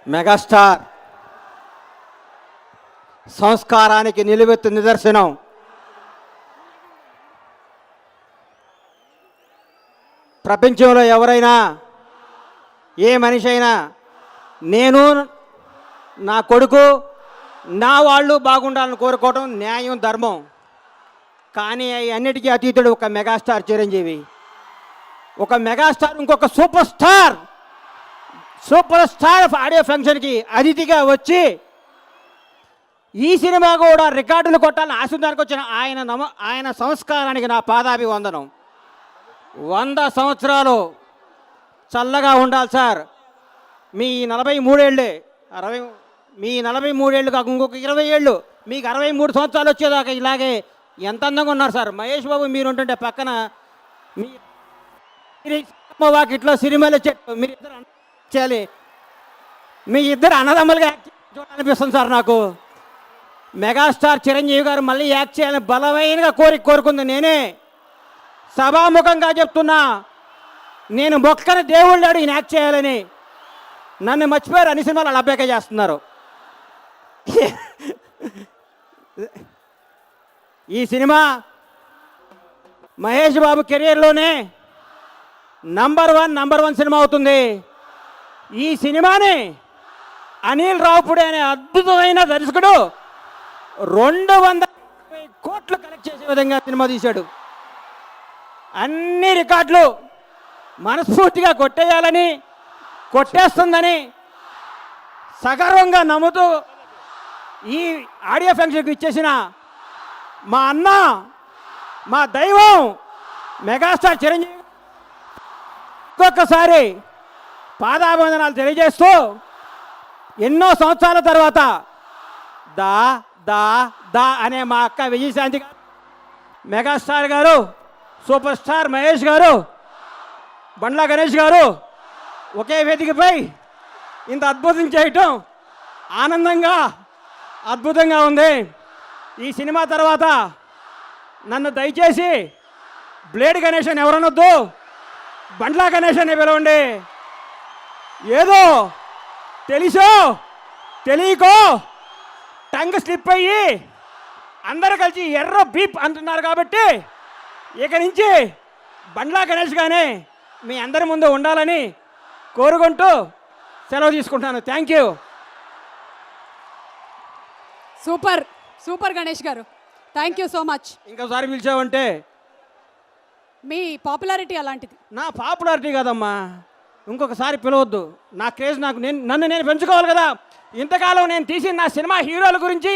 Megastar సంస్కారానికి నిలువెత్తు నిదర్శనం. ప్రపంచంలో ఎవరైనా ఏ మనిషి అయినా నేను నా కొడుకు నా వాళ్ళు బాగుండాలని కోరుకోవడం న్యాయం, ధర్మం. కానీ అన్నిటికీ అతీతుడు ఒక మెగాస్టార్ చిరంజీవి. ఒక మెగాస్టార్ ఇంకొక సూపర్ స్టార్ ఆడియో ఫంక్షన్కి అతిథిగా వచ్చి ఈ సినిమా కూడా రికార్డులు కొట్టాలని ఆశీర్వాదానికి వచ్చిన ఆయన సంస్కారానికి నా పాదాభివందనం. 100 సంవత్సరాలు చల్లగా ఉండాలి సార్. మీ 43 ఏళ్ళే, మీ 43 ఏళ్ళు కాక ఇంకొక 20 ఏళ్ళు, మీకు 63 సంవత్సరాలు వచ్చేదాకా ఇలాగే ఎంత అందంగా ఉన్నారు సార్. మహేష్ బాబు మీరు ఉంటుంటే పక్కన మీ వాకిట్లో సినిమాలు చెట్టు మీరిద్దరు చేయాలి. మీ ఇద్దరు అన్నదమ్ములుగా యాక్ట్ చూడాలనిపిస్తుంది సార్ నాకు. మెగాస్టార్ చిరంజీవి గారు మళ్ళీ యాక్ట్ చేయాలని బలమైనగా కోరుకుంది నేనే. సభాముఖంగా చెప్తున్నా, నేను మొక్కని దేవుళ్ళు ఈయన యాక్ట్ చేయాలని. నన్ను మర్చిపోయారు, అన్ని సినిమాలు అలా అబ్బాయిగా చేస్తున్నారు. ఈ cinema Mahesh Babu కెరియర్లోనే number one cinema అవుతుంది. ఈ సినిమాని అనిల్ రావుపూడి అనే అద్భుతమైన దర్శకుడు 220 కోట్లు కలెక్ట్ చేసే విధంగా సినిమా తీశాడు. అన్ని రికార్డులు మనస్ఫూర్తిగా కొట్టేయాలని, కొట్టేస్తుందని సగర్వంగా నమ్ముతూ ఈ ఆడియో ఫంక్షన్కి ఇచ్చేసిన మా అన్న, మా దైవం మెగాస్టార్ చిరంజీవి ఇంకొకసారి పాదాభివందనాలు తెలియజేస్తూ, ఎన్నో సంవత్సరాల తర్వాత దా దా దా అనే మా అక్క విజయశాంతి గారు, మెగాస్టార్ గారు, సూపర్ స్టార్ మహేష్ గారు, బండ్ల గణేష్ గారు ఒకే వేదికపై ఇంత అద్భుతం చేయటం ఆనందంగా, అద్భుతంగా ఉంది. ఈ సినిమా తర్వాత నన్ను దయచేసి బ్లేడ్ గణేష్ అని ఎవరనొద్దు, బండ్ల గణేష్ అని పిలవండి. ఏదో తెలుసో తెలియకో టంగ్ స్లిప్ అయ్యి అందరూ కలిసి ఎర్ర బీప్ అంటున్నారు కాబట్టి ఇక నుంచి బండ్ల గణేష్ గానే మీ అందరి ముందు ఉండాలని కోరుకుంటూ సెలవు తీసుకుంటాను. Thank you. సూపర్ గణేష్ గారు, థ్యాంక్ యూ సో మచ్. ఇంకోసారి పిలిచావంటే మీ పాపులారిటీ అలాంటిది. నా పాపులారిటీ కాదమ్మా, ఇంకొకసారి పిలవద్దు. నా క్రేజ్ నన్ను నేను పెంచుకోవాలి కదా. ఇంతకాలం నేను తీసిన నా సినిమా హీరోల గురించి,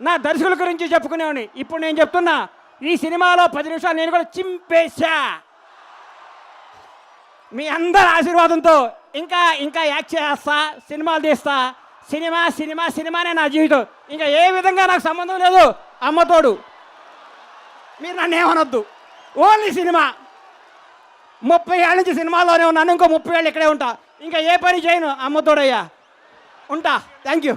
నా దర్శకుల గురించి చెప్పుకునేవాడిని. ఇప్పుడు నేను చెప్తున్నా, ఈ సినిమాలో 10 నిమిషాలు నేను కూడా చింపేశా. మీ అందరి ఆశీర్వాదంతో ఇంకా ఇంకా యాక్ట్ చేస్తా, సినిమాలు తీస్తా. సినిమానే నా జీవితం. ఇంకా ఏ విధంగా నాకు సంబంధం లేదు. అమ్మతోడు మీరు నన్ను ఏమనొద్దు, ఓన్లీ సినిమా. 30 ఏళ్ళ నుంచి సినిమాలోనే ఉన్నాను, ఇంకో 30 ఏళ్ళు ఇక్కడే ఉంటా. ఇంకా ఏ పని చేయను, అమ్మతోడయ్యా ఉంటా. Thank you.